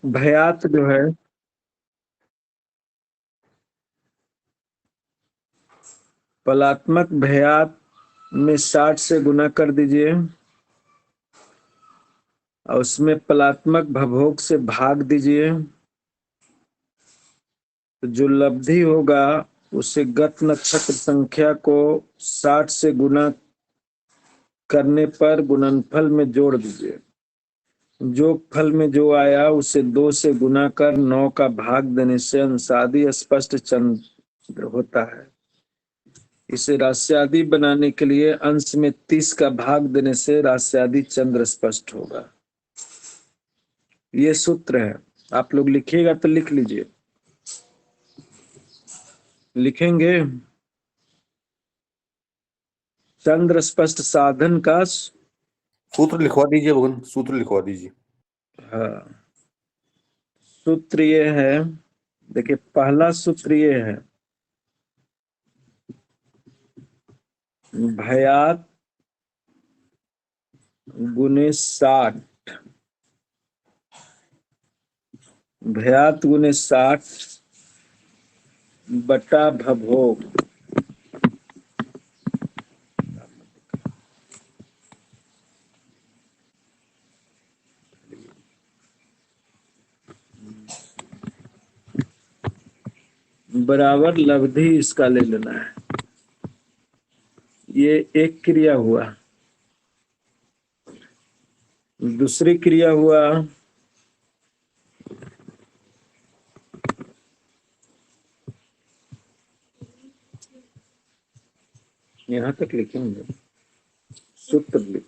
भयात जो है पलात्मक भयात में 60 से गुना कर दीजिए और उसमें पलात्मक भभोग से भाग दीजिए, तो जो लब्धि होगा उसे गत नक्षत्र संख्या को 60 से गुना करने पर गुणनफल में जोड़ दीजिए। जो फल में जो आया उसे 2 से गुना कर 9 का भाग देने से अंशादि स्पष्ट चंद्र होता है। इसे रास्यादि बनाने के लिए अंश में 30 का भाग देने से रास्यादि चंद्र स्पष्ट होगा। ये सूत्र है, आप लोग लिखिएगा तो लिख लीजिए। लिखेंगे? चंद्र स्पष्ट साधन का सूत्र लिखवा दीजिए भगवान, सूत्र लिखवा दीजिए। हाँ, सूत्र ये है, देखिए पहला सूत्र ये है, भयात गुने 60, भयात गुने 60 बटा भभोग। बराबर लब्धि इसका ले लेना है। ये एक क्रिया हुआ। दूसरी क्रिया हुआ यहां तक लिखेंगे, सूत्र लिख।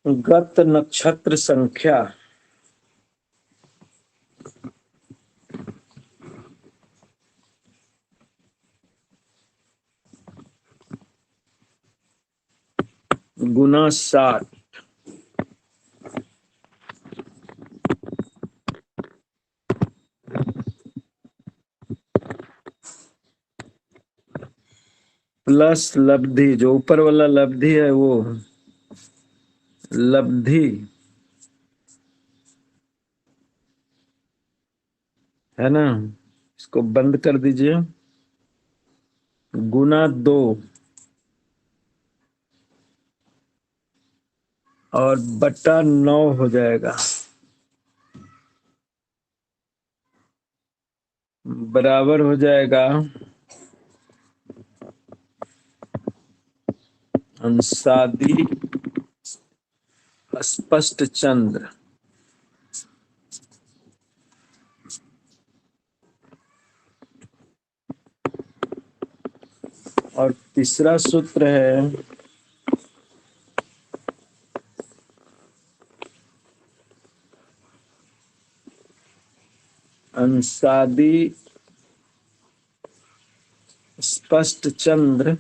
गत नक्षत्र संख्या गुना 60 प्लस लब्धि, जो ऊपर वाला लब्धि है वो लब्धि है ना, इसको बंद कर दीजिए, गुना 2 और बटा 9 हो जाएगा, बराबर हो जाएगा अंशादि स्पष्ट चंद्र। और तीसरा सूत्र है अंशादि स्पष्ट चंद्र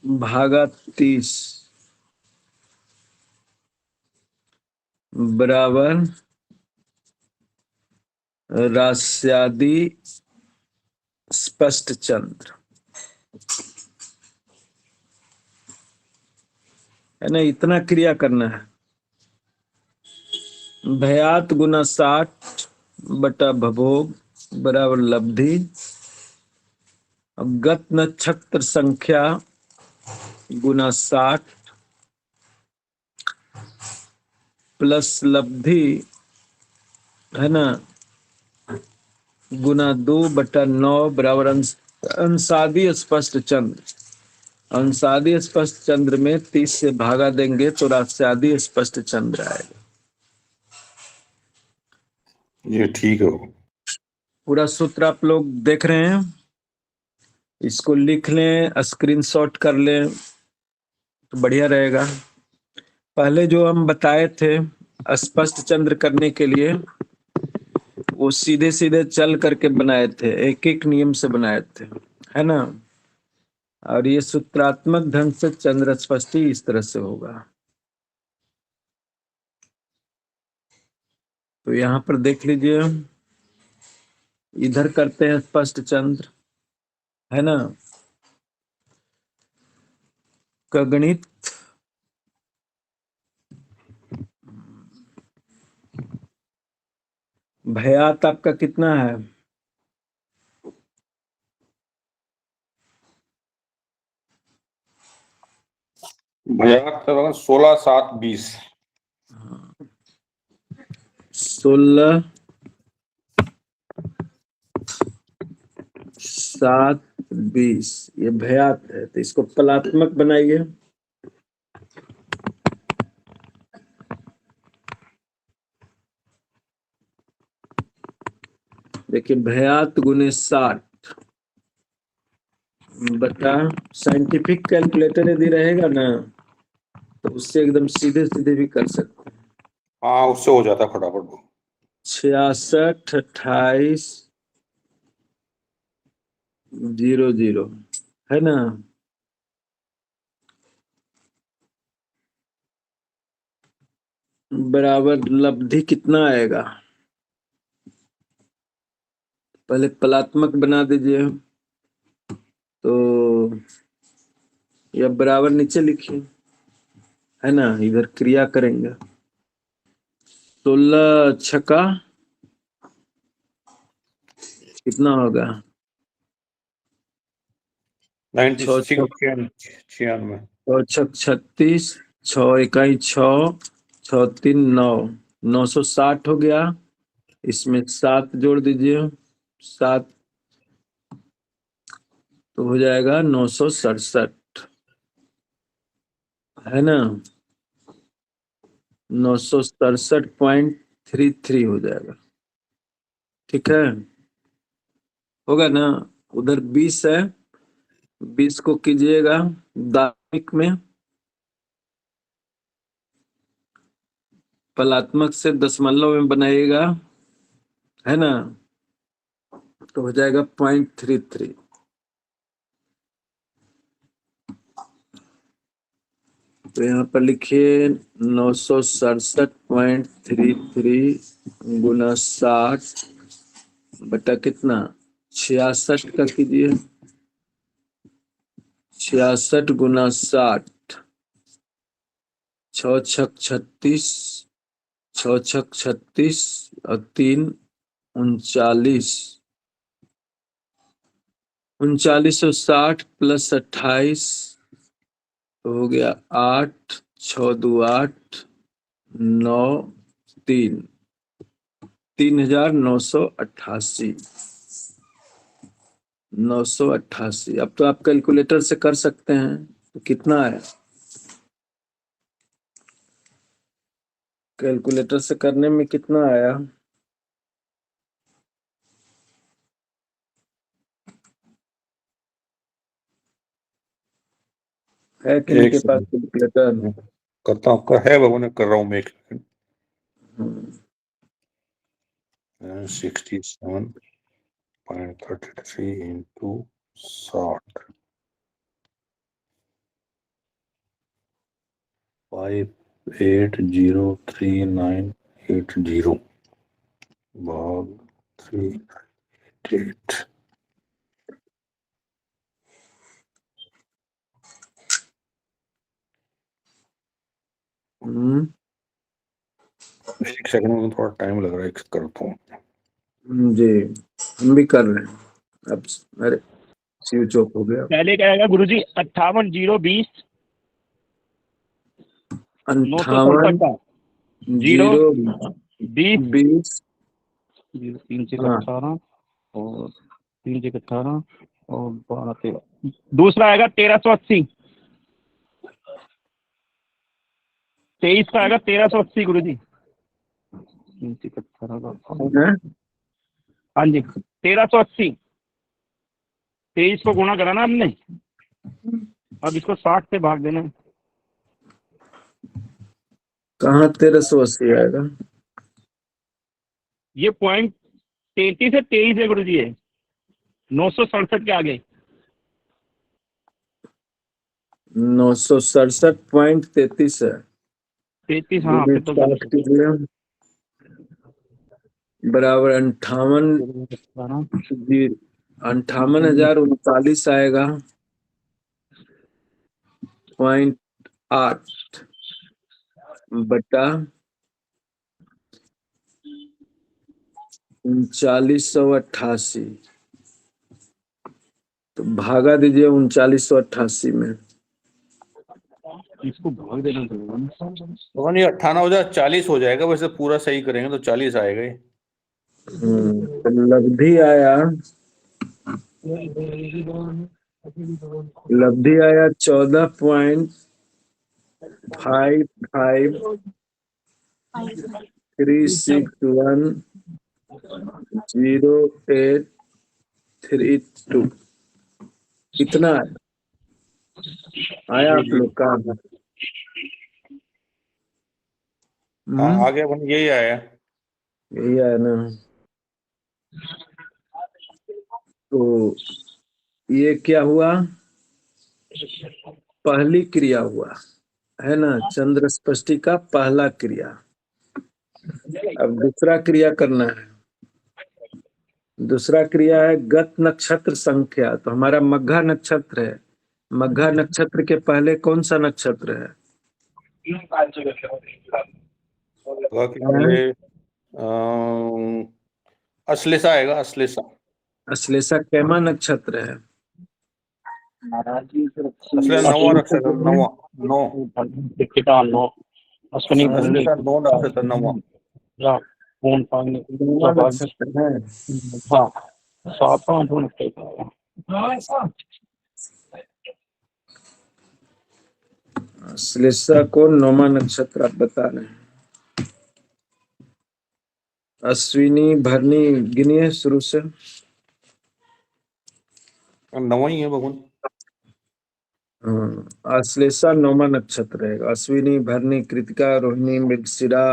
भागा 30 बराबर रास्यादि स्पष्ट चंद्र, है ना। इतना क्रिया करना है। भयात गुना 60 बटा भभोग बराबर लब्धि। अब गत नक्षत्र संख्या गुना 60 प्लस लब्धि, है ना, गुना 2 बटा 9 बराबर अंशादि स्पष्ट चंद्र। अंशादि स्पष्ट चंद्र में 30 से भागा देंगे तो रास्यादि स्पष्ट चंद्र आएगा। ये ठीक है। पूरा सूत्र आप लोग देख रहे हैं, इसको लिख लें, स्क्रीनशॉट कर लें तो बढ़िया रहेगा। पहले जो हम बताए थे स्पष्ट चंद्र करने के लिए, वो सीधे सीधे चल करके बनाए थे, एक एक नियम से बनाए थे, है ना। और ये सूत्रात्मक ढंग से चंद्र स्पष्टी इस तरह से होगा। तो यहाँ पर देख लीजिए, इधर करते हैं स्पष्ट चंद्र, है ना, का गणित। भयात आपका कितना है? भैया 16 7 20। 16 7 20 ये भयात है, तो इसको पलात्मक बनाइए। देखिए, भयात गुने 60 बता साइंटिफिक कैलकुलेटर यदि रहेगा ना, तो उससे एकदम सीधे सीधे भी कर सकते हैं। हाँ, उससे हो जाता है फटाफट। 66 28 00, है ना। बराबर लब्धि कितना आएगा? पहले पलात्मक बना दीजिए, तो या बराबर नीचे लिखिए, है ना, इधर क्रिया करेंगे। 16 छक्का कितना होगा? 96 छः 96। छः छः 36, 6 इकाई 6, 6 3 9, 960 हो गया। इसमें 7 जोड़ दीजिए, 7 तो हो जाएगा 967, है ना, 967.33 हो जाएगा। ठीक है, होगा ना। उधर 20 है, 20 को कीजिएगा दामिक में, पलात्मक से दशमलव में बनाइएगा, है ना, तो हो जाएगा 0.33। तो यहाँ पर लिखिए 967.33 गुना 60 बटा कितना, 66 का कीजिए, 66 गुना 60, 6 छक 36, 6 छक 36 और 3 39, 3960 प्लस 28 तो हो गया 8 6 2 8 9 3 3988, 988। अब तो आप कैलकुलेटर से कर सकते हैं, तो कितना है? कैलकुलेटर से करने में कितना आया? है किन्हीं एक के पास सेकंड कैलकुलेटर? करता हूँ, आपका है बाबू ने, कर रहा हूँ मैं। एक सेकंड। 67.33 इंटू 60, 5803,980 भाग 388। एक सेकंड में थोड़ा टाइम लग रहा है, करता हूँ। जी, हम भी कर रहे हैं। अब अरे स्विच ऑफ हो गया। पहले क्या आएगा गुरुजी? 58 0 20 अंठावन 967 का 0 जीरो 20 20 3 से हाँ 18 और 3 से 18 और 12 13। दूसरा आएगा 1380, 23 का आएगा 1380 गुरुजी। 3 से 18 का, है? हाँ जी 1380। 23 को गुणा करा ना हमने, अब इसको 60 से भाग देना है। कहाँ 1380 आएगा? ये पॉइंट 33 से 23 है गुरुजी, है 967 के आगे। 967.33 है। 33, हाँ फिर तो गलत हो कीजिए बराबर 58,039 आएगा 0.8 बटा 3988। तो भागा दीजिए 3988 में। इसको भाग देना पड़ेगा ना। भगवान ये 98,040 हो जाएगा, वैसे पूरा सही करेंगे तो 40 आएगा ये। तो लब्धि आया 14,55,361,0832। कितना आया आप जी लोग का? हाँ आ गया भगवान, यही आया। यही आया ना। तो ये क्या हुआ? पहली क्रिया हुआ है ना, चंद्र स्पष्टि का पहला क्रिया। अब दूसरा क्रिया करना है। दूसरा क्रिया है गत नक्षत्र संख्या। तो हमारा मघा नक्षत्र है। मघा नक्षत्र के पहले कौन सा नक्षत्र है? बाकी पहले अश्लेषा आएगा, अश्लेषा। अश्लेषा कैमा नक्षत्र है? अश्लेषा नौवा नक्षत्र, नौवा। नौ। नो अश्विनी भरणी अश्लेषा 9 नक्षत्र, नौवा। या कौन पानी कैमा नक्षत्र है। हाँ 7 8 नक्षत्र। अश्लेषा को नौमा नक्षत्र आप बता रहे हैं। अश्विनी भरणी गिनिए शुरू से। नौवा ही है भगवान। अश्लेषा नौमा नक्षत्र है। अश्विनी भरणी कृतिका रोहिणी मृगशिरा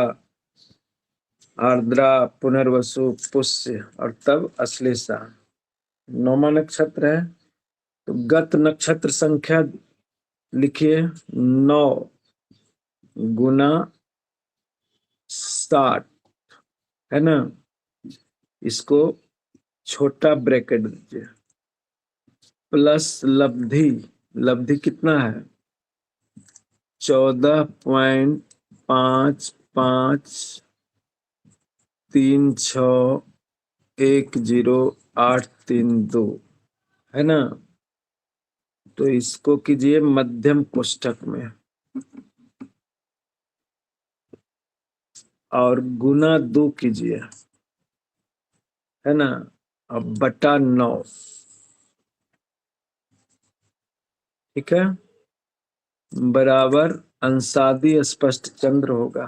आर्द्रा पुनर्वसु पुष्य और तब अश्लेषा नौमा नक्षत्र है। तो गत नक्षत्र संख्या लिखिए 9 गुना 60 है ना। इसको छोटा ब्रैकेट दीजिए प्लस लब्धि। लब्धि कितना है? 14,55,361,0,832 है ना। तो इसको कीजिए मध्यम कोष्ठक में और गुना 2 कीजिए है ना। अब बटा 9। ठीक है, बराबर अंशादी स्पष्ट चंद्र होगा।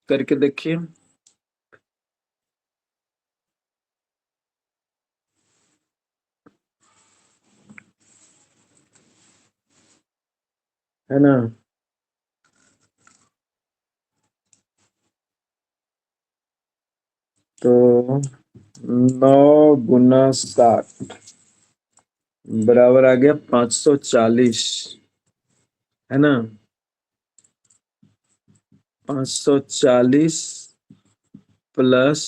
करके देखिए। है ना। तो 9 गुना 60 बराबर आ गया 540 है ना। 540 प्लस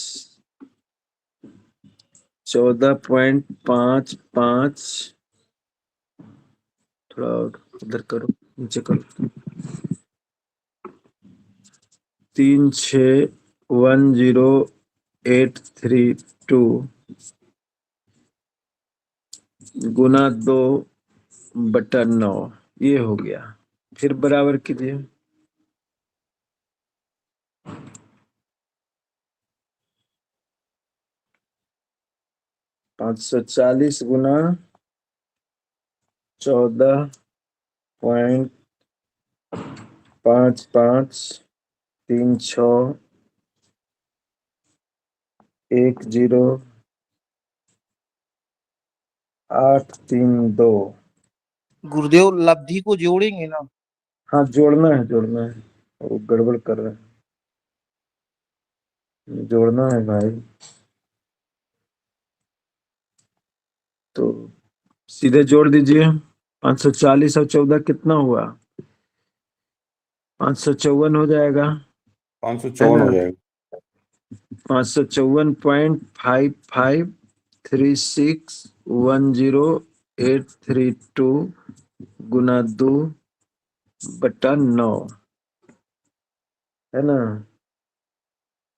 14.55 थोड़ा और उधर करो, नीचे करो। 3610,832 गुना 2 बटा 9 ये हो गया। फिर बराबर कीजिए। 540 गुना 14,55,36,10,832। गुरुदेव लब्धि को जोड़ेंगे ना? हाँ जोड़ना है, जोड़ना है। वो गड़बड़ कर रहा है, जोड़ना है भाई। तो सीधे जोड़ दीजिए। 540 और 14 कितना हुआ? 554 हो जाएगा, 554 हो जाएगा। 554.553610,832 गुना 2/9 है ना।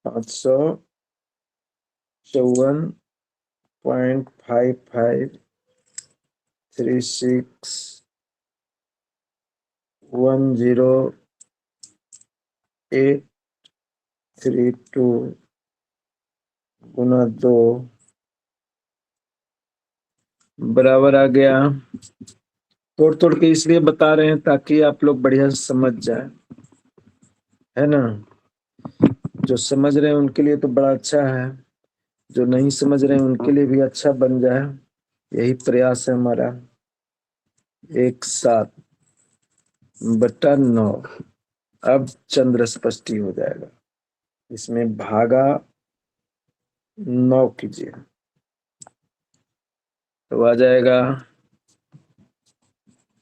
554.553610,832 गुना 2 बराबर आ गया। तोड़ तोड़ के इसलिए बता रहे हैं ताकि आप लोग बढ़िया से समझ जाए, है ना। जो समझ रहे हैं उनके लिए तो बड़ा अच्छा है, जो नहीं समझ रहे हैं उनके लिए भी अच्छा बन जाए, यही प्रयास है हमारा। 1/7 अब चंद्र स्पष्टी हो जाएगा, इसमें भागा 9 कीजिए तो आ जाएगा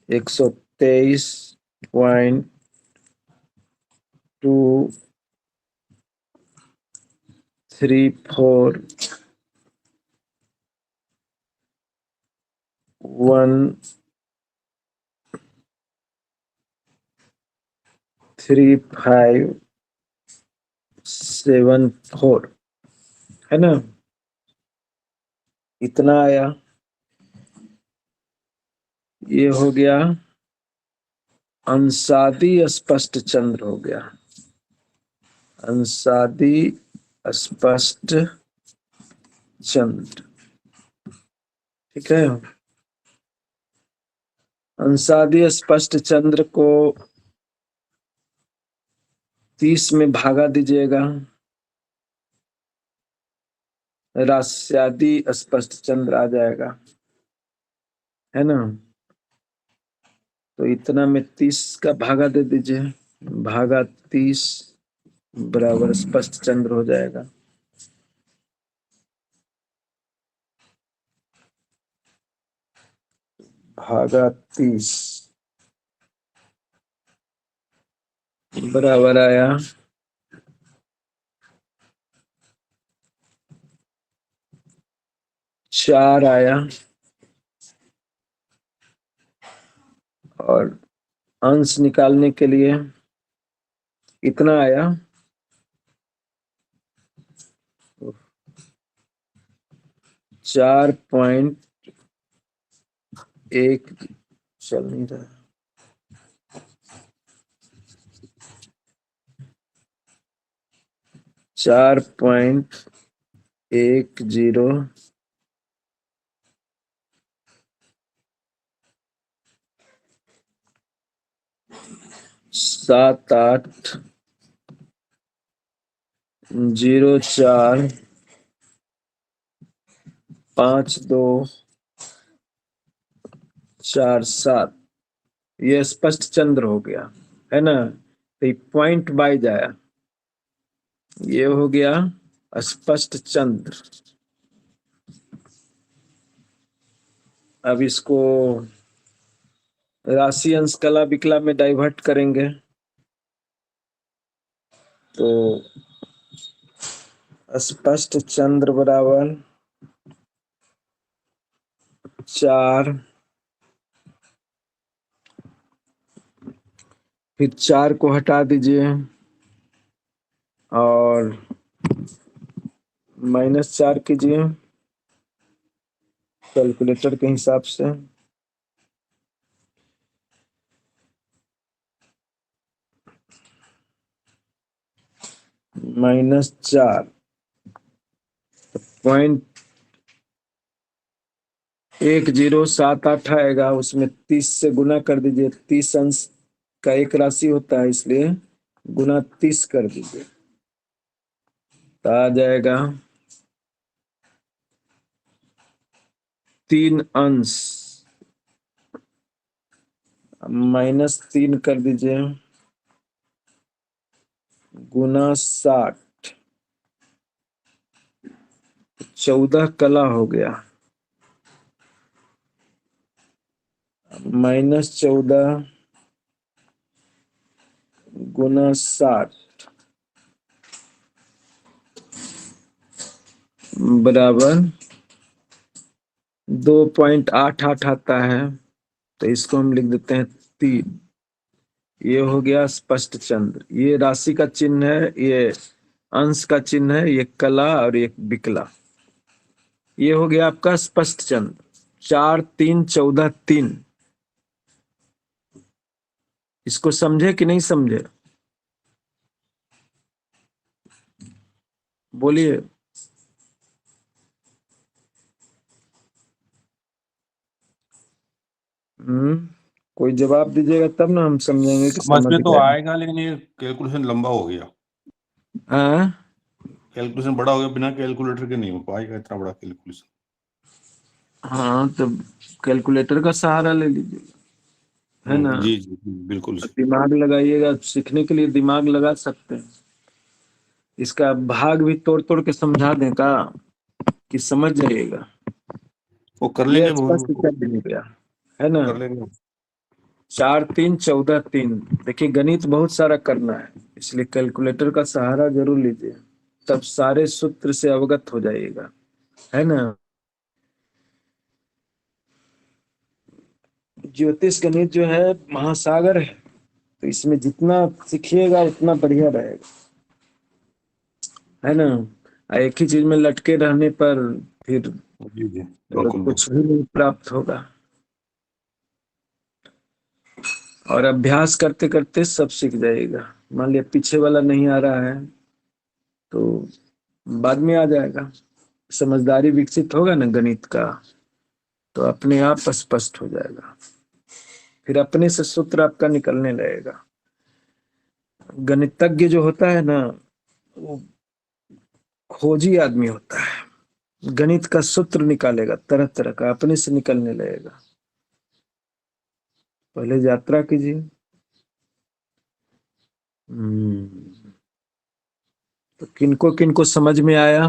134 है ना, इतना आया। ये हो गया अंशादी स्पष्ट चंद्र हो गया, अंशादी स्पष्ट चंद्र, ठीक है। अंशादी स्पष्ट चंद्र को 30 में भागा दीजिएगा, रास्यादी स्पष्ट चंद्र आ जाएगा, है ना। तो इतना में 30 का भागा दे दीजिए, भागा 30 बराबर स्पष्ट चंद्र हो जाएगा। भागा 30 बराबर आया 4 आया, और अंश निकालने के लिए इतना आया 4.1 चल नहीं रहा, 4.10 78045247 ये स्पष्ट चंद्र हो गया, है ना। तो पॉइंट वाइज आया, ये हो गया स्पष्ट चंद्र। अब इसको राशि अंश कला विकला में डाइवर्ट करेंगे तो स्पष्ट चंद्र बराबर 4, फिर 4 को हटा दीजिए और -4 कीजिए कैलकुलेटर के हिसाब से, -4 .1078 आएगा, उसमें 30 से गुना कर दीजिए, 30 अंश का एक राशि होता है इसलिए गुना 30 कर दीजिए तो आ जाएगा 3 अंश, -3 कर दीजिए गुना 60, 14 कला हो गया, -14 गुना 60 बराबर 2.88 आता है। तो इसको हम लिख देते हैं 3। ये हो गया स्पष्ट चंद्र। ये राशि का चिन्ह है, ये अंश का चिन्ह है, ये कला और ये विकला। ये हो गया आपका स्पष्ट चंद्र। 4 3 14 3। इसको समझे कि नहीं समझे? बोलिए। कोई जवाब दीजिएगा तब ना हम समझेंगे कि समझ समझ में तो गए। आएगा, लेकिन ये कैलकुलेशन लंबा हो गया। हाँ कैलकुलेशन बड़ा हो गया, बिना कैलकुलेटर के नहीं हो पाएगा इतना बड़ा कैलकुलेशन। हाँ, तो कैलकुलेटर का सहारा ले लीजिएगा, है ना। जी जी बिल्कुल। दिमाग लगाइएगा, सीखने के लिए दिमाग लगा सकते हैं। इसका भाग भी तोड़ तोड़ के समझा दें का कि समझ जाइएगा। वो कर ये लेंगे, स्पष्ट बहुत कर दिया, है ना। कर लेंगे। 4 3 14 3। देखिए गणित बहुत सारा करना है, इसलिए कैलकुलेटर का सहारा जरूर लीजिए, तब सारे सूत्र से अवगत हो जाइएगा, है ना। ज्योतिष गणित जो है महासागर है, तो इसमें जितना सीखिएगा उतना बढ़िया रहेगा, है ना। एक ही चीज में लटके रहने पर फिर जी जी बिल्कुल कुछ भी नहीं प्राप्त होगा। और अभ्यास करते करते सब सीख जाएगा। मान लिया पीछे वाला नहीं आ रहा है तो बाद में आ जाएगा। समझदारी विकसित होगा ना गणित का, तो अपने आप स्पष्ट हो जाएगा। फिर अपने से सूत्र आपका निकलने लगेगा। गणितज्ञ जो होता है ना, वो खोजी आदमी होता है। गणित का सूत्र निकालेगा तरह तरह का, अपने से निकलने लगेगा। पहले यात्रा कीजिए। तो किनको किनको समझ में आया?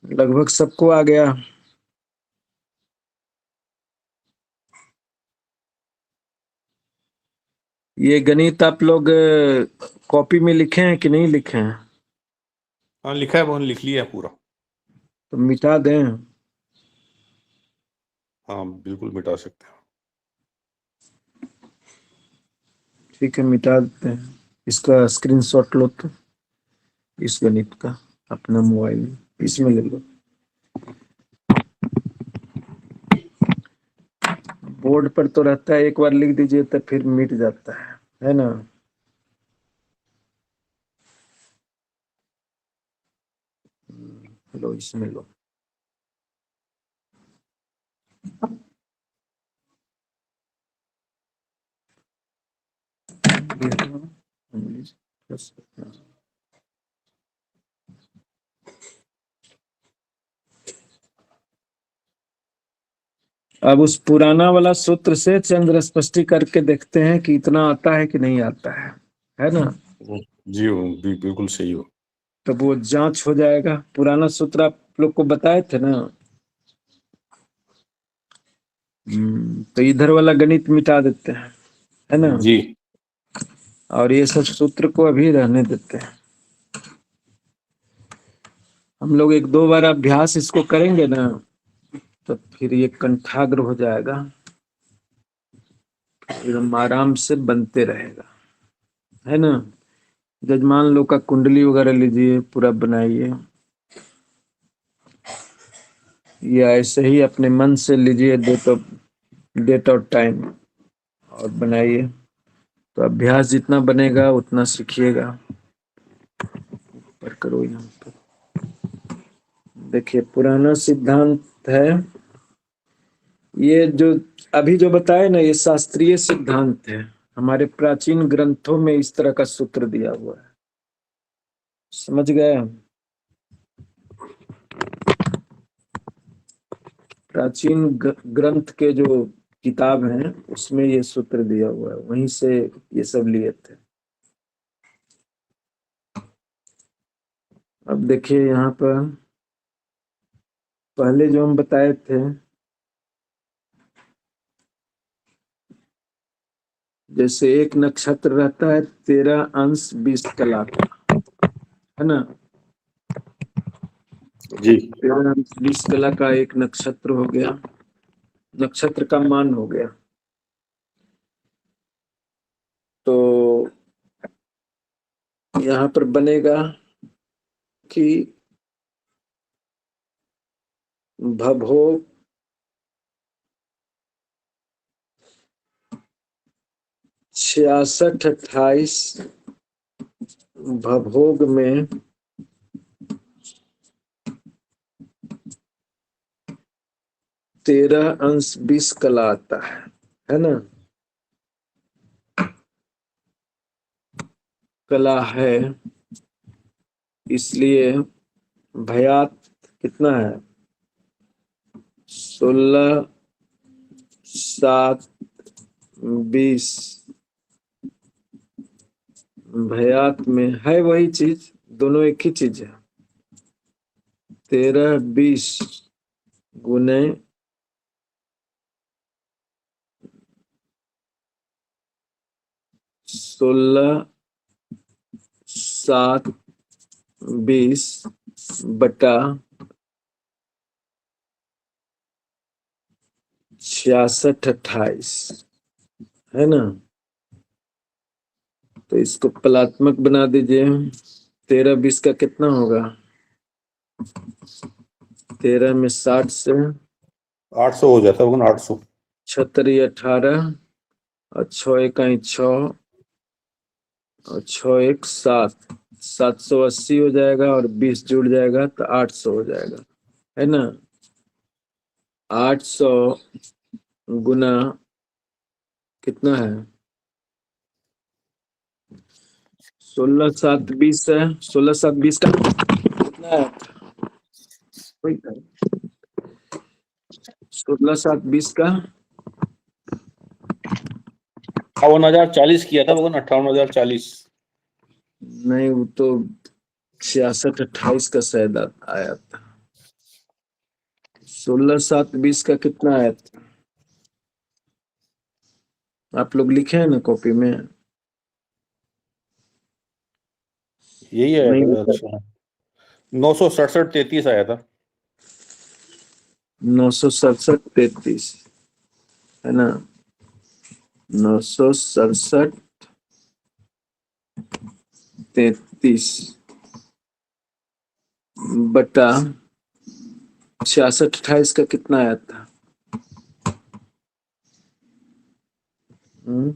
लगभग सबको आ गया। ये गणित आप लोग कॉपी में लिखे हैं कि नहीं लिखे हैं? हाँ लिखा है, वो लिख लिया है पूरा। तो मिटा दें। हाँ बिल्कुल मिटा सकते हैं। ठीक है, मिटा देते हैं। इसका स्क्रीनशॉट लो तो, इस गणित का अपना मोबाइल में, इसमें ले लो। बोर्ड पर तो रहता है, एक बार लिख दीजिए तो फिर मिट जाता है ना। लो, इसमें लो। अब उस पुराना वाला सूत्र से चंद्र स्पष्टी करके देखते हैं कि इतना आता है कि नहीं आता है ना। जी हो बिल्कुल सही हो। तब वो जांच हो जाएगा। पुराना सूत्र आप लोग को बताए थे ना। तो इधर वाला गणित मिटा देते हैं, है ना। जी और ये सब सूत्र को अभी रहने देते हैं। हम लोग एक दो बार अभ्यास इसको करेंगे ना, तो फिर ये कंठाग्र हो जाएगा। फिर हम आराम से बनते रहेगा, है ना। जजमान लोग का कुंडली वगैरह लीजिए, पूरा बनाइए। या ऐसे ही अपने मन से लीजिए डेट और टाइम और बनाइए। तो अभ्यास जितना बनेगा उतना सीखिएगा। पर करो यहाँ पर देखिए, पुराना सिद्धांत है ये जो अभी जो बताए ना, ये शास्त्रीय सिद्धांत है। हमारे प्राचीन ग्रंथों में इस तरह का सूत्र दिया हुआ है, समझ गए। प्राचीन ग्रंथ के जो किताब हैं उसमें ये सूत्र दिया हुआ है, वहीं से ये सब लिए थे। अब देखिए यहाँ पर पहले जो हम बताए थे, जैसे एक नक्षत्र रहता है 13 अंश 20 कला का, है ना। जी 13 अंश 20 कला का एक नक्षत्र हो गया, नक्षत्र का मान हो गया। तो यहाँ पर बनेगा कि भभोग 66-28 भभोग में 13 अंश 20 कला आता है ना। कला है, इसलिए भयात कितना है, 16 7 20। भयात में है वही चीज, दोनों एक ही चीज है। 13 20 गुने 16 7 20 बटा 66-28, है ना। तो इसको पलात्मक बना दीजिए। 13 20 का कितना होगा, 13 में 60 से 800 हो जाता है, 800। 76 18 और 6 1 6 और 6 1 7, 780 हो जाएगा और 20 जुड़ जाएगा तो 800 हो जाएगा, है ना। 800 गुना कितना है, 16 7 20 है। 16 7 20 का कितना है, 16 7 20 का 58,040 किया था भगवान, 58,040। नहीं, वो तो 66-28 का शायद आया था। 16 7 20 का कितना आया था, आप लोग लिखे हैं ना कॉपी में। यही आया नहीं था, अच्छा 967 33 आया था। 967-33, है ना। 967-33 बटा 66-28 का कितना आया था,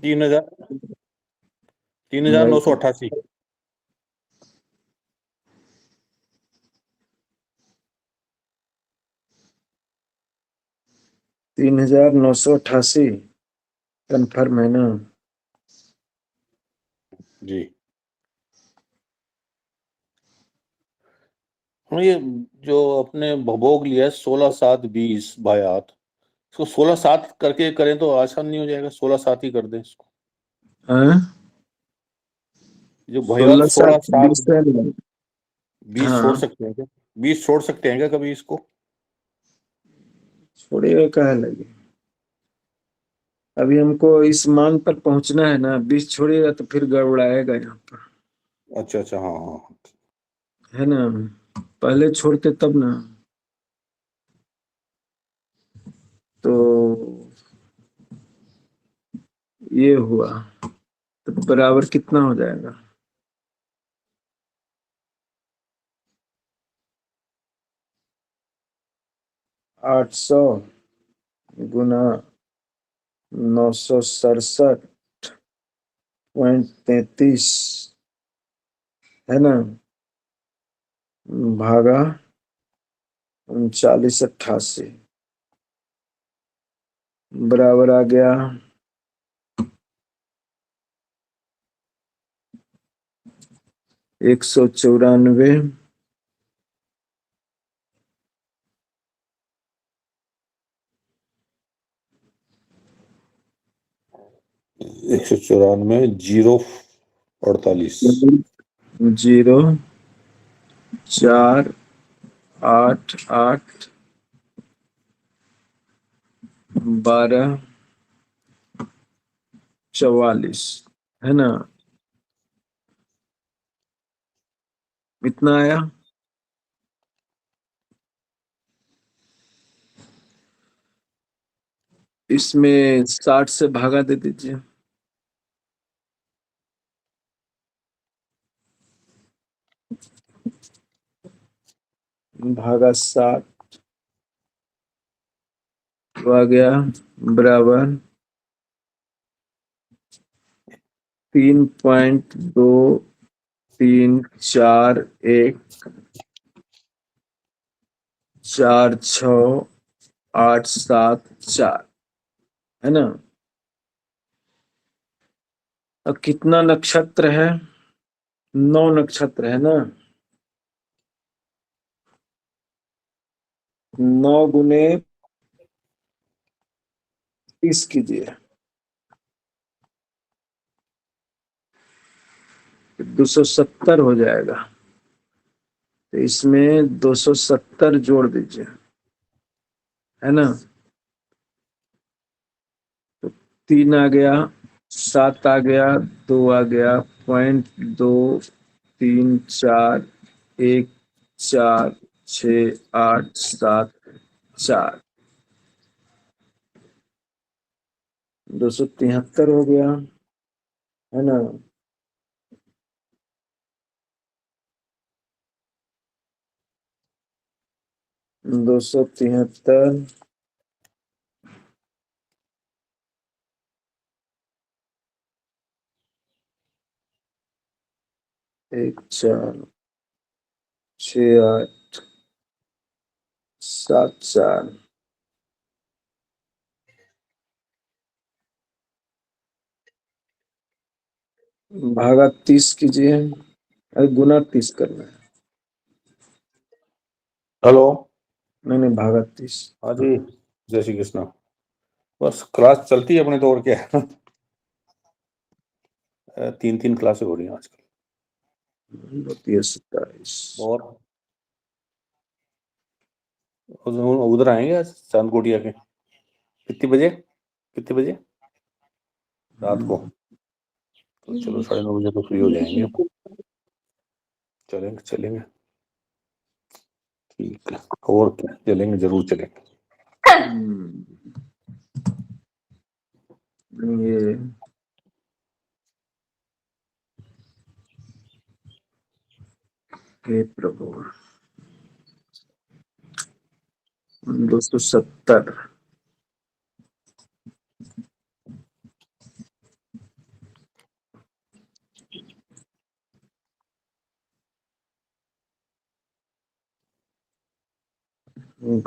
3,988। 3,988 कन्फर्म है ना। जी हाँ, ये जो अपने भोग लिया है 16 7 20 भायात, इसको 16 7 करके करें तो आसान नहीं हो जाएगा, 16 7 ही कर दें इसको। हाँ? जो भायात 16 16 7 7 20 है ना? 20 छोड़ हाँ, सकते हैं क्या, 20 छोड़ सकते हैं क्या कभी इसको? छोड़िएगा कहाँ लगे, अभी हमको इस मान पर पहुंचना है ना। 20 छोड़िएगा तो फिर गड़बड़ाएगा यहाँ पर, अच्छा अच्छा, हाँ हाँ। है ना। पहले छोड़ते तब ना। तो ये हुआ, तो बराबर कितना हो जाएगा, 800 गुना 967.33, है ना, भागा 3988 बराबर आ गया 194। 194 048। 0 4 8 8 12 44 है ना, इतना आया। इसमें 60 से भागा दे दीजिए। भागा 60 तो आ गया बराबर 3.23414687 है ना। अब कितना नक्षत्र है? 9 नक्षत्र है ना। 9 गुने 30 कीजिए, 270 हो जाएगा। तो इसमें 270 जोड़ दीजिए, है ना। तो 3 आ गया, 7 आ गया, 2 आ गया, 0.23414687 273 हो गया, है ना। दो सौ तिहत्तर एक 4 6 8 7 4 भागा 30 कीजिए, अरे गुना 30 करना है। हेलो। नहीं भागा 30। हाँ जी, जय श्री कृष्ण। बस क्लास चलती है अपने तो, और क्या है। 3 क्लासें हो रही हैं आजकल। 27 और उधर आएंगे आज चांदकोटिया के? कितने बजे रात को? तो चलो 9:30 बजे तो फ्री हो जाएंगे। चलेंगे ठीक है। और क्या, चलेंगे, जरूर चलेंगे। ये हे प्रभु 270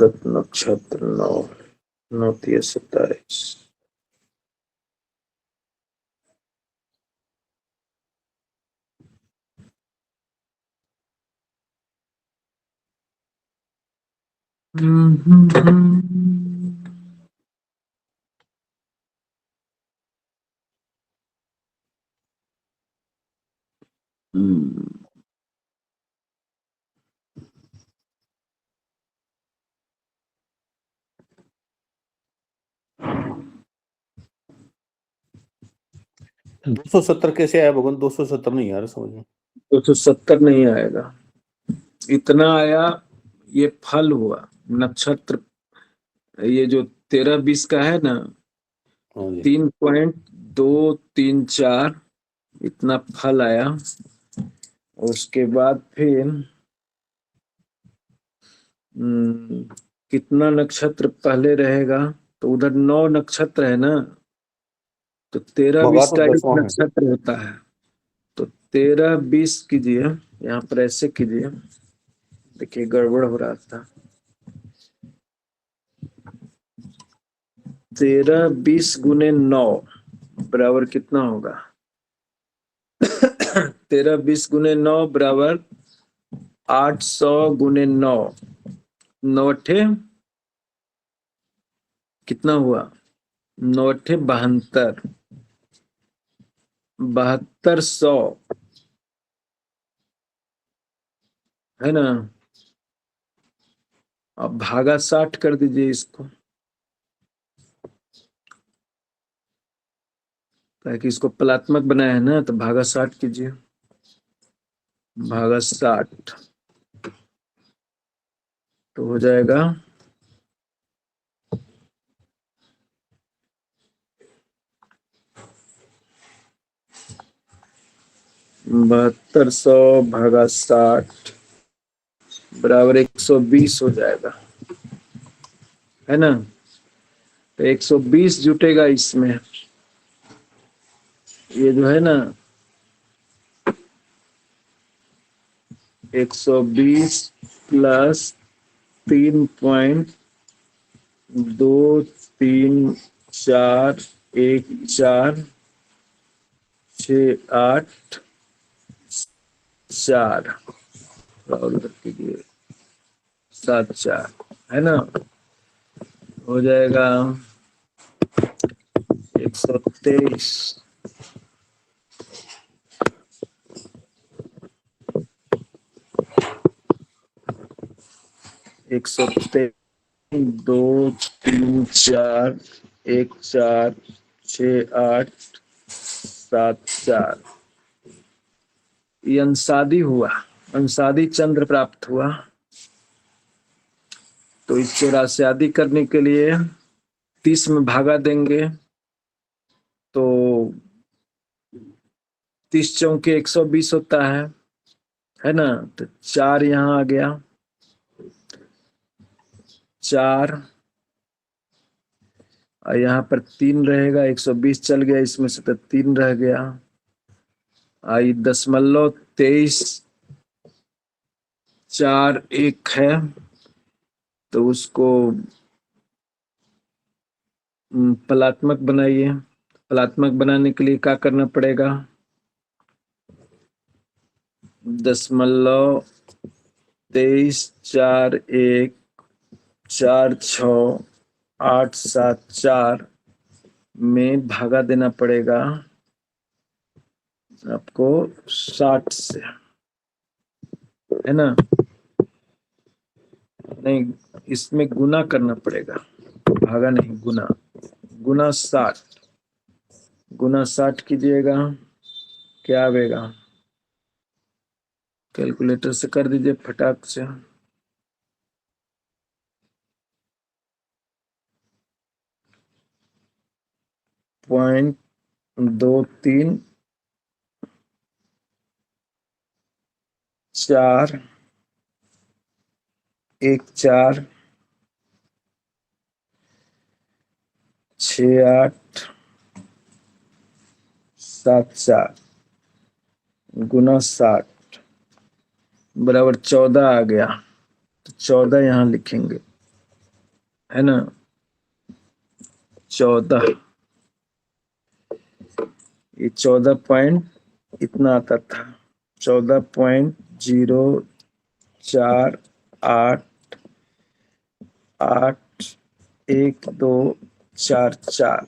गत नक्षत्र 9 9 27 हम्म। 270 कैसे आया भगवान? 270 नहीं आ रहा समझ में। 270 नहीं आएगा, इतना आया। ये फल हुआ नक्षत्र, ये जो 13-20 का है ना, हाँ जी। 3.234 इतना फल आया। उसके बाद फिर कितना नक्षत्र पहले रहेगा? तो उधर 9 नक्षत्र है ना, तो 13 भगा 20 तो का एक 10वां है। नक्षत्र होता है। तो 13-20 कीजिए, यहाँ पर ऐसे कीजिए, देखिए गड़बड़ हो रहा था। 13-20 गुने 9 बराबर कितना होगा? 13-20 गुने 9 बराबर 800 गुने 9, 9 कितना हुआ? 9 72 7200 है ना। अब भागा 60 कर दीजिए इसको। ताकि इसको पलात्मक बनाया है ना, तो भागा 60 कीजिए, भागा 60 तो हो जाएगा 7200 भागा 60 बराबर 120 हो जाएगा, है ना। तो 120 जुटेगा इसमें, ये जो है ना 120 प्लस 3.231468 और कीजिए 74, है ना। हो जाएगा 123 123 2 3 4 1 4 6 8 7 4 ये अंशादी हुआ, अंशादी चंद्र प्राप्त हुआ। तो इस 84 आदि करने के लिए 30 में भागा देंगे तो 30 चौके 120 होता है ना। तो 4 यहाँ आ गया, 4 और यहाँ पर 3 रहेगा, 120 चल गया इसमें से तो 3 रह गया। आई 0.23 4 1 है, तो उसको पलात्मक बनाइए। पलात्मक बनाने के लिए क्या करना पड़ेगा, 0.23 4 1 4 6 8 7 4 में भागा देना पड़ेगा आपको 60 से, है ना। नहीं, इसमें गुना करना पड़ेगा, भागा नहीं, गुना। गुना 60, गुना 60 कीजिएगा, क्या आएगा, कैलकुलेटर से कर दीजिए फटाक से। पॉइंट 23 4 1 4 6 8 7 4 गुना 60 बराबर 14 आ गया। तो 14 यहाँ लिखेंगे, है ना। 14, ये 14 पॉइंट इतना आता था, 14.04881244।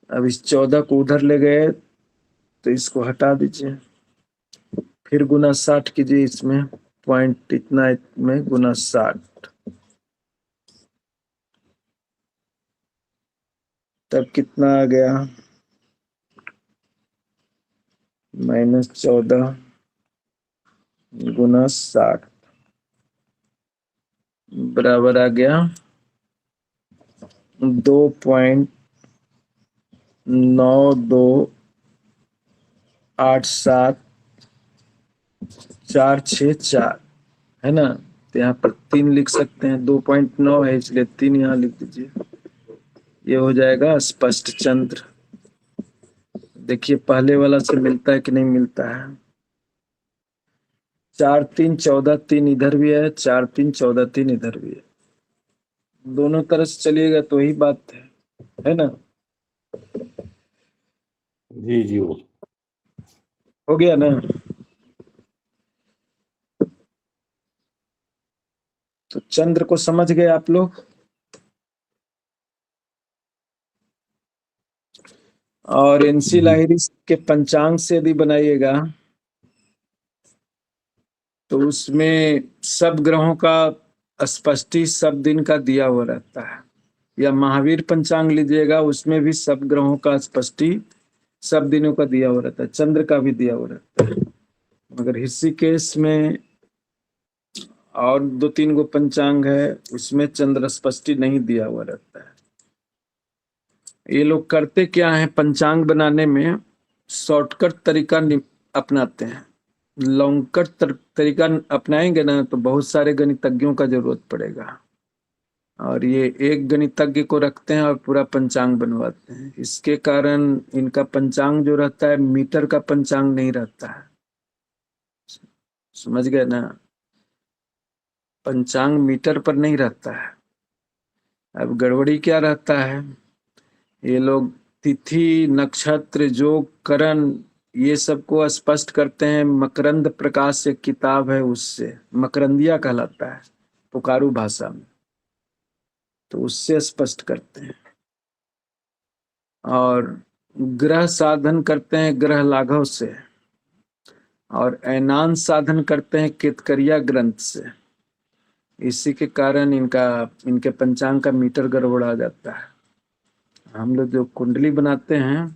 अब इस 14 को उधर ले गए तो इसको हटा दीजिए, फिर गुना 60 कीजिए, इसमें पॉइंट इतना में गुना 60, तब कितना आ गया, -14 गुना 60 बराबर आ गया 2.928746 है ना। तो यहाँ पर 3 लिख सकते हैं, 2.9 है इसलिए 3 यहाँ लिख दीजिए। ये हो जाएगा स्पष्ट चंद्र। देखिए पहले वाला से मिलता है कि नहीं मिलता है। 4 3 14 3 इधर भी है, 4 3 14 3 इधर भी है, दोनों तरह से चलिएगा तो ही बात है ना। जी जी हो गया ना। तो चंद्र को समझ गए आप लोग। और एनसी लाहिरी के पंचांग से यदि बनाइएगा तो उसमें सब ग्रहों का स्पष्टी सब दिन का दिया हुआ रहता है, या महावीर पंचांग लीजिएगा उसमें भी सब ग्रहों का स्पष्टी सब दिनों का दिया हुआ रहता है, चंद्र का भी दिया हुआ रहता है। मगर ऋषिकेश में और 2-3 गो पंचांग है, उसमें चंद्र स्पष्टी नहीं दिया हुआ रहता है। ये लोग करते क्या है, पंचांग बनाने में शॉर्टकट तरीका अपनाते हैं। लॉन्ग कट तरीका अपनाएंगे ना तो बहुत सारे गणितज्ञों का जरूरत पड़ेगा, और ये एक गणितज्ञ को रखते हैं और पूरा पंचांग बनवाते हैं। इसके कारण इनका पंचांग जो रहता है मीटर का पंचांग नहीं रहता है, समझ गए ना, पंचांग मीटर पर नहीं रहता है। अब गड़बड़ी क्या रहता है, ये लोग तिथि नक्षत्र योग करण ये सबको स्पष्ट करते हैं। मकरंद प्रकाश एक किताब है, उससे मकरंदिया कहलाता है पुकारू भाषा में, तो उससे स्पष्ट करते हैं। और ग्रह साधन करते हैं ग्रह लाघव से, और ऐनान साधन करते हैं केतकरिया ग्रंथ से। इसी के कारण इनके पंचांग का मीटर गड़बड़ा जाता है। हम लोग जो कुंडली बनाते हैं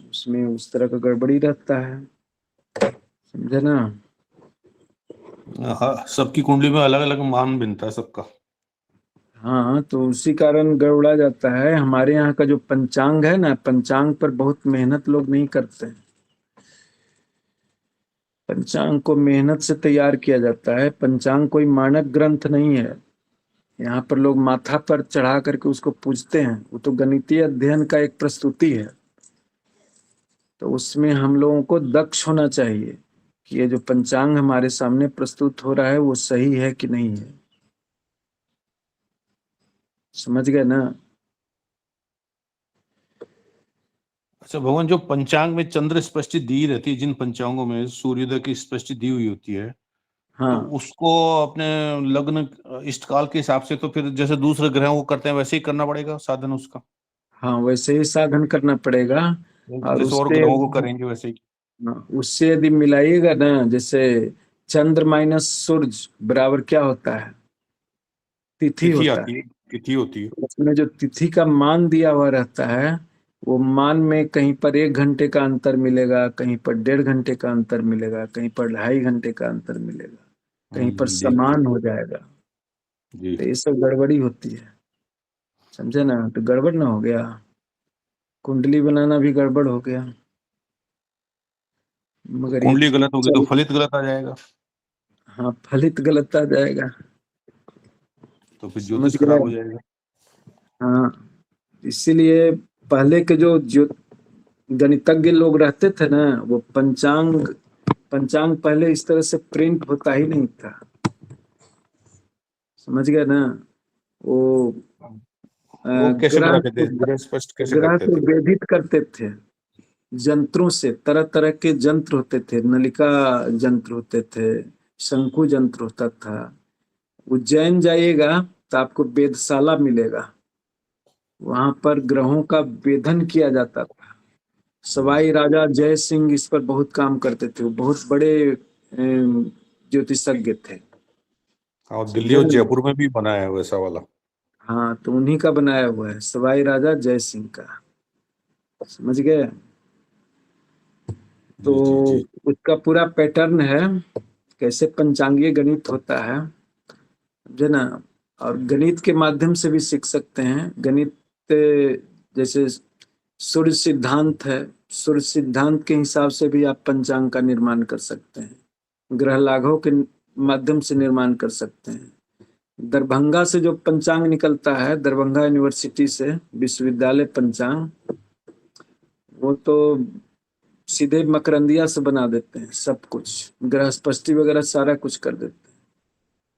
उसमें उस तरह का गड़बड़ी रहता है, समझे ना। हाँ, सबकी कुंडली में अलग अलग मान बनता है सबका। हाँ, तो उसी कारण गड़बड़ा जाता है। हमारे यहाँ का जो पंचांग है ना, पंचांग पर बहुत मेहनत लोग नहीं करते हैं। पंचांग को मेहनत से तैयार किया जाता है। पंचांग कोई मानक ग्रंथ नहीं है, यहाँ पर लोग माथा पर चढ़ा करके उसको पूजते हैं। वो तो गणितीय अध्ययन का एक प्रस्तुति है, तो उसमें हम लोगों को दक्ष होना चाहिए कि ये जो पंचांग हमारे सामने प्रस्तुत हो रहा है वो सही है कि नहीं है, समझ गए ना। अच्छा भगवान, जो पंचांग में चंद्र स्पष्टि दी रहती है, जिन पंचांगों में सूर्योदय की स्पष्टि दी हुई होती है, तो हाँ उसको अपने लग्न इष्ट काल के हिसाब से तो फिर जैसे दूसरे ग्रहों को करते हैं वैसे ही करना पड़ेगा साधन उसका, हाँ, वैसे ही साधन करना पड़ेगा। और जैसे और ग्रहों को करेंगे वैसे ही। उससे यदि मिलाइएगा ना, जैसे चंद्र माइनस सूरज बराबर क्या होता है, तिथि तिथि होता है। आती है, तिथि होती है। उसमें जो तिथि का मान दिया हुआ रहता है, वो मान में कहीं पर 1 घंटे का अंतर मिलेगा, कहीं पर 1.5 घंटे का अंतर मिलेगा, कहीं पर 2.5 घंटे का अंतर मिलेगा, कहीं पर जी समान हो जाएगा। जी। तो ये सब गड़बड़ी होती है, समझे ना। तो गड़बड़ ना हो गया, कुंडली बनाना भी गड़बड़ हो गया। मगर ये कुंडली गलत होगी तो चल, फलित गलत आ जाएगा, हाँ, फलित गलत आ जाएगा, तो फिर समझ ज्योतिष गए। खराब हो जाएगा। हाँ, इसीलिए पहले के जो गणितज्ञ लोग रहते थे ना, वो पंचांग पंचांग पहले इस तरह से प्रिंट होता ही नहीं था, समझ गए ना। वो वो कैसे ग्रह बनाते थे, ग्रह स्पष्ट कैसे ग्रह करते को थे? वेधित करते थे यंत्रों से। तरह तरह के यंत्र होते थे, नलिका यंत्र होते थे, शंकु यंत्र होता था। उज्जैन जाइएगा तो आपको वेधशाला मिलेगा, वहां पर ग्रहों का वेधन किया जाता था। सवाई राजा जय सिंह इस पर बहुत काम करते थे, वो बहुत बड़े ज्योतिषज्ञ थे, और दिल्ली समझे और ना। जयपुर में भी बनाया है वैसा वाला। हाँ, तो उन्हीं का बनाया हुआ है, सवाई राजा जय सिंह का, समझ गए। तो जी जी जी। उसका पूरा पैटर्न है, कैसे पंचांगीय गणित होता है, समझे ना। और गणित के माध्यम से भी सीख सकते हैं। गणित जैसे सूर्य सिद्धांत है, सूर्य सिद्धांत के हिसाब से भी आप पंचांग का निर्माण कर सकते हैं, ग्रह लाघव के माध्यम से निर्माण कर सकते हैं। दरभंगा से जो पंचांग निकलता है, दरभंगा यूनिवर्सिटी से विश्वविद्यालय पंचांग, वो तो सीधे मकरंदिया से बना देते हैं, सब कुछ ग्रह स्पष्टि वगैरह सारा कुछ कर देते हैं।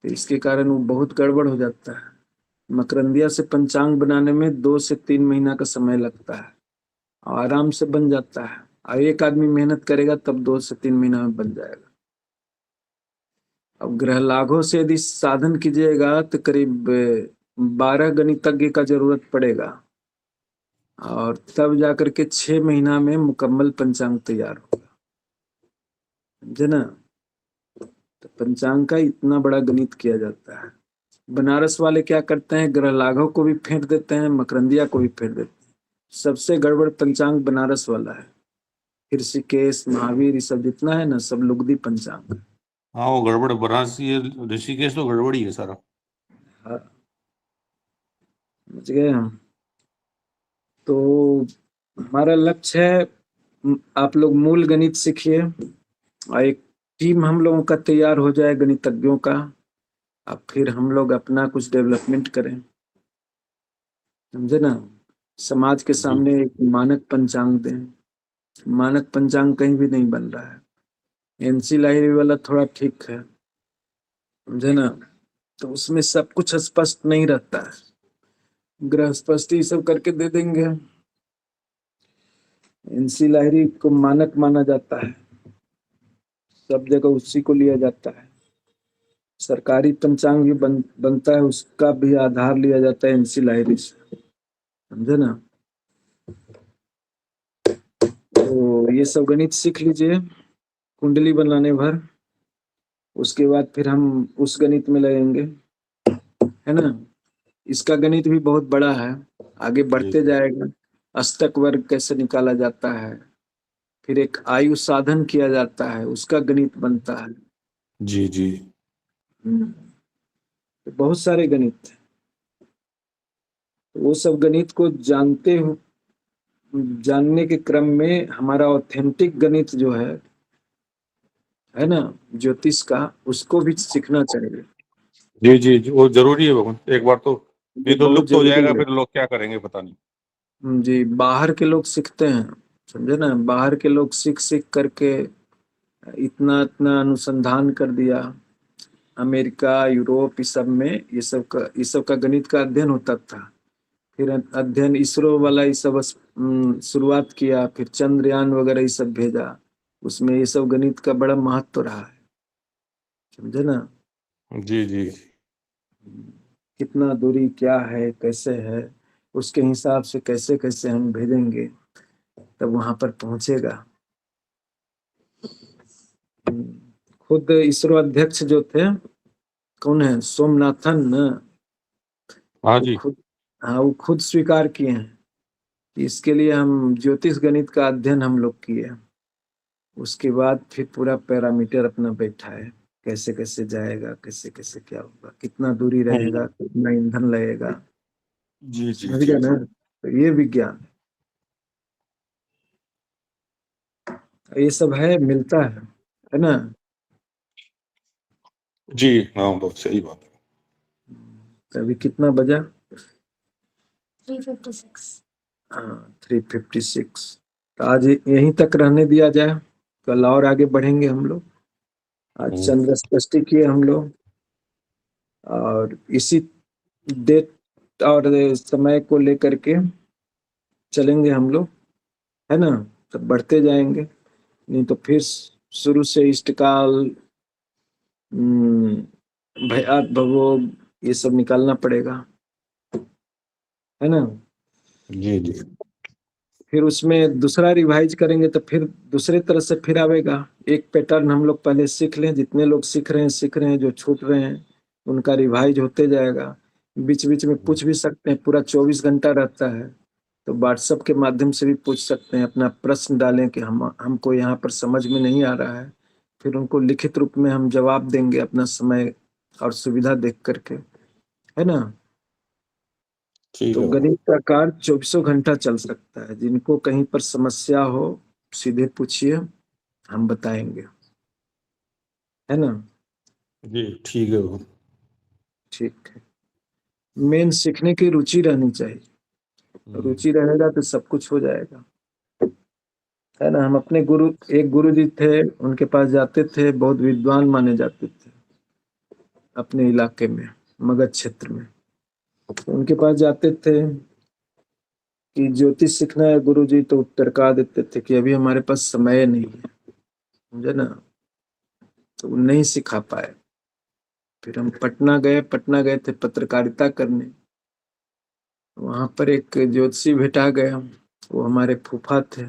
तो इसके कारण वो बहुत गड़बड़ हो जाता है। मकरंदिया से पंचांग बनाने में 2 से 3 महीना का समय लगता है, और आराम से बन जाता है। और एक आदमी मेहनत करेगा तब 2 से 3 महीना में बन जाएगा। अब ग्रह लाघव से यदि साधन कीजिएगा तो करीब 12 गणितज्ञ का जरूरत पड़ेगा, और तब जाकर के 6 महीना में मुकम्मल पंचांग तैयार होगा, समझे ना। तो पंचांग का इतना बड़ा गणित किया जाता है। बनारस वाले क्या करते हैं, ग्रह लाघव को भी फेंट देते हैं, मकरंदिया को भी फेंट देते हैं, सबसे गड़बड़ पंचांग बनारस वाला है। ऋषिकेश, महावीर, ये सब जितना है ना, सब लुगदी पंचांग। हाँ वो गड़बड़ बनारसी है, ऋषिकेश तो गड़बड़ी है सारा। हाँ, समझ गए हम। तो हमारा लक्ष्य है, आप लोग मूल गणित सीखिए और एक टीम हम लोगों का तैयार हो जाए गणितज्ञों का। अब फिर हम लोग अपना कुछ डेवलपमेंट करें, समझे ना। समाज के सामने एक मानक पंचांग दें। मानक पंचांग कहीं भी नहीं बन रहा है। एनसी लाहिरी वाला थोड़ा ठीक है, समझे ना। तो उसमें सब कुछ स्पष्ट नहीं रहता है, ग्रह स्पष्टि सब करके दे देंगे। एनसी लाहिरी को मानक माना जाता है, सब जगह उसी को लिया जाता है। सरकारी पंचांग भी बनता है, उसका भी आधार लिया जाता है एनसी लाहिरी से, समझे ना। तो ये सब गणित सीख लीजिए कुंडली बनाने भर, उसके बाद फिर हम उस गणित में लगेंगे, है ना। इसका गणित भी बहुत बड़ा है, आगे बढ़ते जाएगा। अष्टक वर्ग कैसे निकाला जाता है, फिर एक आयु साधन किया जाता है, उसका गणित बनता है। जी जी। तो बहुत सारे गणित, वो सब गणित को जानने के क्रम में हमारा ऑथेंटिक गणित जो है ना, ज्योतिष का, उसको भी सीखना चाहिए। जी जी जी, वो जरूरी है भगवान, एक बार तो ये नहीं तो बहुत लुप्त हो जरूरी जाएगा, है। फिर लोग क्या करेंगे पता नहीं। जी, बाहर के लोग सीखते हैं, समझे ना। बाहर के लोग सीख सीख करके इतना इतना अनुसंधान कर दिया। अमेरिका, यूरोप, इस सब में ये सब का गणित का अध्ययन होता था। फिर अध्ययन इसरो वाला ये सब शुरुआत किया, फिर चंद्रयान वगैरह ये सब भेजा, उसमें ये सब गणित का बड़ा महत्व रहा है, समझे ना। जी जी कितना दूरी क्या है, कैसे है, उसके हिसाब से कैसे कैसे हम भेजेंगे, तब वहां पर पहुंचेगा। खुद इसरो अध्यक्ष जो थे, कौन है, सोमनाथन न, हाँ वो जी। खुद, हाँ वो खुद स्वीकार किए हैं कि इसके लिए हम ज्योतिष गणित का अध्ययन हम लोग किए। उसके बाद फिर पूरा पैरामीटर अपना बैठा है, कैसे कैसे जाएगा, कैसे कैसे क्या होगा, कितना दूरी रहेगा, कितना ईंधन लगेगा, जी जी समझ जी गया ना। तो ये विज्ञान, ये सब है, मिलता है ना। जी। हाँ बहुत सही बात है। तो अभी कितना बजा? 3:56। हाँ 3:56। तो आज यहीं तक रहने दिया जाए, कल और आगे बढ़ेंगे हम लोग। आज चंद्र षष्ठी किए हम लोग, और इसी डेट और समय को लेकर के चलेंगे हम लोग, है ना। तो बढ़ते जाएंगे, नहीं तो फिर शुरू से इष्टकाल, भयात भवोग, ये सब निकालना पड़ेगा, है ना। जी जी फिर उसमें दूसरा रिवाइज करेंगे तो फिर दूसरे तरह से फिर आवेगा। एक पैटर्न हम लोग पहले सीख लें, जितने लोग सीख रहे हैं, जो छूट रहे हैं उनका रिवाइज होते जाएगा। बीच बीच में पूछ भी सकते हैं, पूरा 24 घंटा रहता है, तो व्हाट्सएप के माध्यम से भी पूछ सकते हैं, अपना प्रश्न डालें कि हमको यहाँ पर समझ में नहीं आ रहा है, फिर उनको लिखित रूप में हम जवाब देंगे अपना समय और सुविधा देख करके, है ना। ठीक तो है भगवान। गणित का कार्य 24 घंटा चल सकता है। जिनको कहीं पर समस्या हो, सीधे पूछिए, हम बताएंगे, है ना। जी ठीक है भगवान। ठीक है, मेन सीखने की रुचि रहनी चाहिए। रुचि रहेगा तो सब कुछ हो जाएगा, है ना। हम अपने गुरु, एक गुरु जी थे, उनके पास जाते थे, बहुत विद्वान माने जाते थे अपने इलाके में, मगध क्षेत्र में। तो उनके पास जाते थे कि ज्योतिष सीखना है गुरु जी, तो टरका देते थे कि अभी हमारे पास समय नहीं है, समझे ना। तो वो नहीं सिखा पाए। फिर हम पटना गए थे पत्रकारिता करने। वहां पर एक ज्योतिषी भेटा गया, वो हमारे फूफा थे,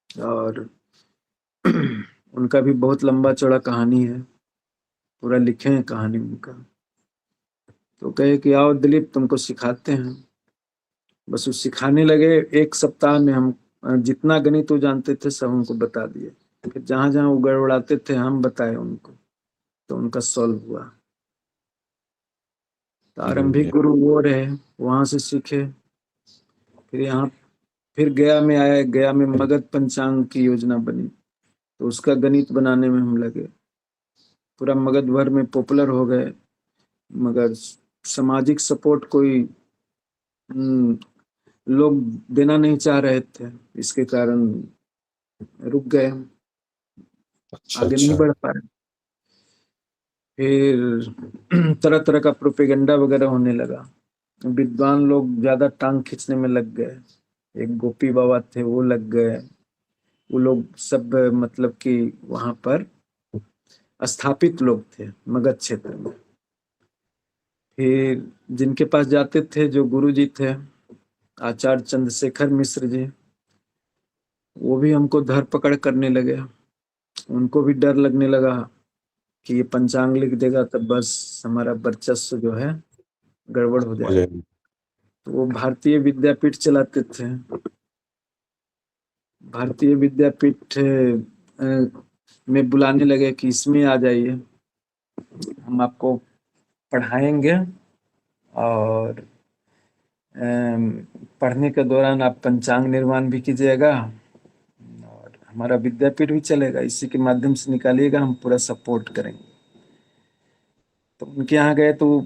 और उनका भी बहुत लंबा चौड़ा कहानी है, पूरा लिखे हैं कहानी उनका। तो कहे कि आओ दिलीप, तुमको सिखाते हैं। बस वो सिखाने लगे। एक सप्ताह में हम जितना गणित वो जानते थे सब हमको बता दिए। फिर जहां जहां वो गड़बड़ाते थे हम बताए उनको, तो उनका सॉल्व हुआ। तो आरंभिक बढ़िया। गुरु वो रहे, वहां से सीखे। फिर यहाँ, फिर गया में आया, गया में मगध पंचांग की योजना बनी, तो उसका गणित बनाने में हम लगे। पूरा मगध भर में पॉपुलर हो गए, मगर सामाजिक सपोर्ट कोई हम्म, लोग देना नहीं चाह रहे थे, इसके कारण रुक गए हम, अच्छा आगे नहीं अच्छा। बढ़ पाए। फिर तरह तरह का प्रोपेगेंडा वगैरह होने लगा, विद्वान लोग ज्यादा टांग खींचने में लग गए। एक गोपी बाबा थे, वो लग गए। वो लोग सब मतलब कि वहां पर स्थापित लोग थे मगध क्षेत्र में। फिर जिनके पास जाते थे, जो गुरु जी थे आचार्य चंद्रशेखर मिश्र जी, वो भी हमको धर पकड़ करने लगे। उनको भी डर लगने लगा कि ये पंचांग लिख देगा तब बस हमारा वर्चस्व जो है गड़बड़ हो हो जाएगा। जाएगी। तो वो भारतीय विद्यापीठ चलाते थे। भारतीय विद्यापीठ में बुलाने लगे कि इसमें आ जाइए, हम आपको पढ़ाएंगे, और पढ़ने के दौरान आप पंचांग निर्माण भी कीजिएगा, और हमारा विद्यापीठ भी चलेगा, इसी के माध्यम से निकालिएगा, हम पूरा सपोर्ट करेंगे। तो उनके यहाँ गए तो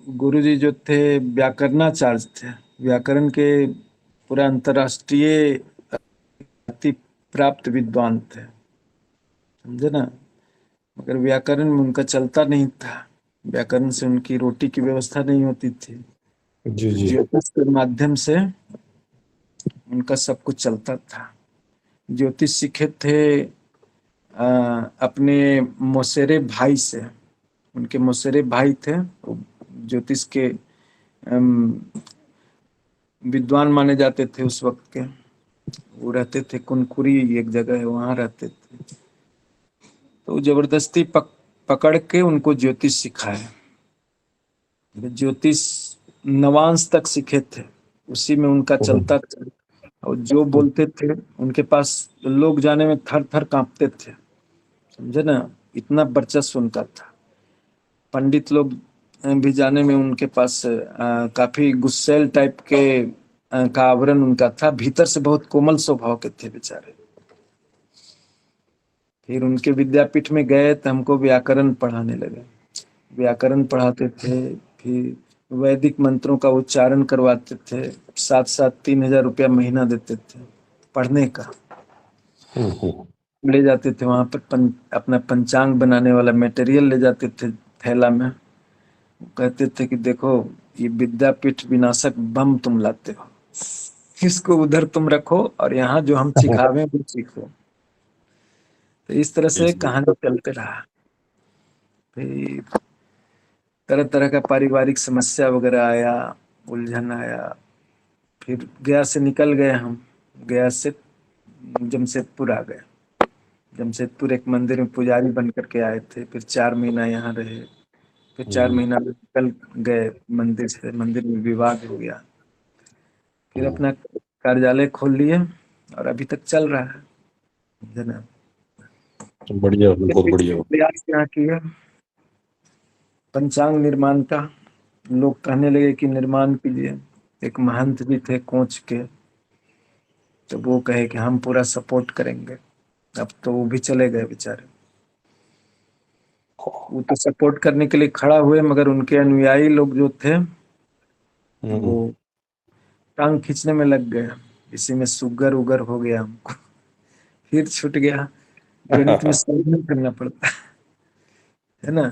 गुरुजी जो थे व्याकरणाचार्य थे, व्याकरण के पूरा अंतर्राष्ट्रीय ख्याति प्राप्त विद्वान थे, समझे ना। मगर व्याकरण में उनका चलता नहीं था, व्याकरण से उनकी रोटी की व्यवस्था नहीं होती थी। जी जी। ज्योतिष के माध्यम से उनका सब कुछ चलता था। ज्योतिष सीखे थे अपने मौसेरे भाई से। उनके मौसेरे भाई थे, वो ज्योतिष के विद्वान माने जाते थे उस वक्त के। वो रहते थे कुनकुरी, एक जगह है वहां रहते थे। तो जबरदस्ती पकड़ के उनको ज्योतिष सिखाया। ज्योतिष नवांश तक सीखे थे, उसी में उनका चलता था। और जो बोलते थे उनके पास लोग जाने में थर थर कांपते थे, समझे ना, इतना वर्चस्व उनका था। पंडित लोग भी जाने में उनके पास काफी गुस्सैल टाइप के का आवरण उनका था, भीतर से बहुत कोमल स्वभाव के थे बेचारे। फिर उनके विद्यापीठ में गए तो हमको व्याकरण पढ़ाने लगे। व्याकरण पढ़ाते थे, फिर वैदिक मंत्रों का उच्चारण करवाते थे। साथ साथ 3,000 रुपया महीना देते थे पढ़ने का। ले जाते थे वहां पर अपना पंचांग बनाने वाला मटेरियल ले जाते थे थैला में। कहते थे कि देखो ये विद्यापीठ विनाशक बम तुम लाते हो, इसको उधर तुम रखो और यहाँ जो हम सिखावे वो सीखो। तो इस तरह से कहानी चलते रहा। फिर तरह तरह का पारिवारिक समस्या वगैरह आया, उलझन आया। फिर गया से निकल गए हम, गया से जमशेदपुर आ गए। जमशेदपुर एक मंदिर में पुजारी बन करके आए थे। फिर 4 महीना यहाँ रहे। फिर 4 महीना में निकल गए मंदिर से, मंदिर में विवाद हो गया। फिर अपना कार्यालय खोल लिए और अभी तक चल रहा है ना। बढ़िया, बहुत बढ़िया। प्रयास यहाँ किया पंचांग निर्माण का। लोग कहने लगे कि निर्माण कीजिए। एक महंत भी थे कोंच के, तो वो कहे कि हम पूरा सपोर्ट करेंगे। अब तो वो भी चले गए बेचारे। वो तो सपोर्ट करने के लिए खड़ा हुए, मगर उनके अनुयायी लोग जो थे वो टांग खींचने में लग गए। इसी में सुगर उगर हो गया हमको, फिर छूट गया। गणित में संघर्ष करना पड़ता है ना।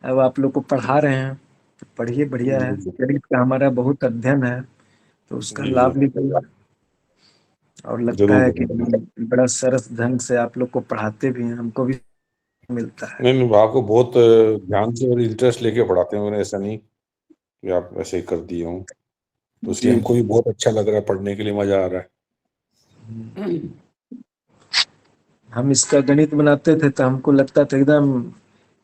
अब आप लोग को पढ़ा रहे हैं तो पढ़िए, बढ़िया है। जी गणित का हमारा बहुत अध्ययन है, तो उसका जी। लाभ निकल और लगता जरूर है कि जरूर। बड़ा सरस ढंग से आप लोग को पढ़ाते भी हैं, हमको भी मिलता है। नहीं नहीं, आपको बहुत ध्यान से और इंटरेस्ट लेके पढ़ाते हैं, मैंने ऐसा नहीं कि आप ऐसे ही कर दिए हों। तो इसलिए जी हमको भी बहुत अच्छा लग रहा है, पढ़ने के लिए मजा आ रहा है। हम इसका गणित बनाते थे तो हमको लगता था एकदम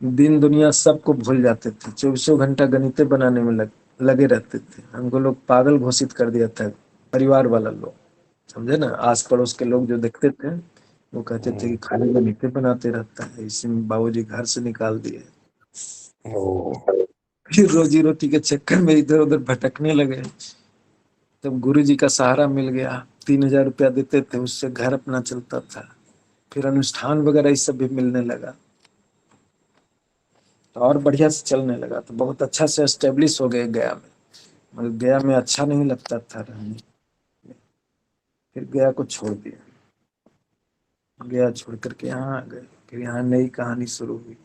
दिन दुनिया सबको भूल जाते थे। 24 घंटा गणित बनाने में लगे रहते थे। हमको लोग पागल घोषित कर दिया था, परिवार वाला लोग, समझे ना। आस पड़ोस के लोग जो देखते थे वो कहते थे कि खाली गणिते बनाते रहता है, इसी में बाबूजी घर से निकाल दिए। ओ, फिर रोजी रोटी के चक्कर में इधर उधर भटकने लगे। तब गुरुजी का सहारा मिल गया, 3,000 रुपया देते थे, उससे घर अपना चलता था। फिर अनुष्ठान वगैरह ये सब भी मिलने लगा, तो और बढ़िया से चलने लगा, तो बहुत अच्छा से एस्टेब्लिश हो गए गया में। मगर गया में अच्छा नहीं लगता था रहने, फिर गया को छोड़ दिया। गया छोड़ करके यहाँ आ गए, फिर यहाँ नई कहानी शुरू हुई।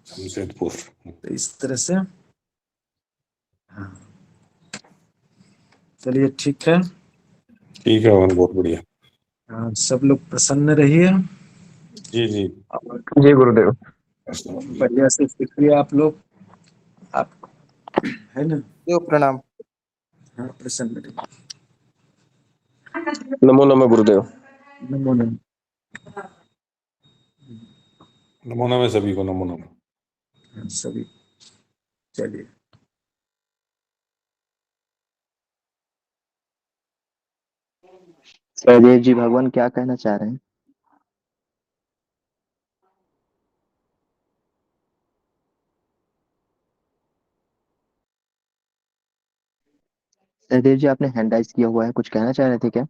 जमशेदपुर। तो इस तरह से, हाँ, चलिए ठीक है। ठीक है अमन, बहुत बढ़िया। हाँ, सब लोग प्रसन्न रहिए। जी जी। जी गुरुदेव। बढ़िया से सीखिए आप लोग, आप, है ना। देव प्रणाम। हाँ, प्रसन्न रहिए। नमो नमः गुरुदेव। नमो नमः। नमो नमः सभी को, नमो नमः। हाँ, सभी, चलिए। सहदेव जी, भगवान क्या कहना चाह रहे हैं? सहदेव जी, आपने हैंड राइज किया हुआ है, कुछ कहना चाह रहे थे क्या?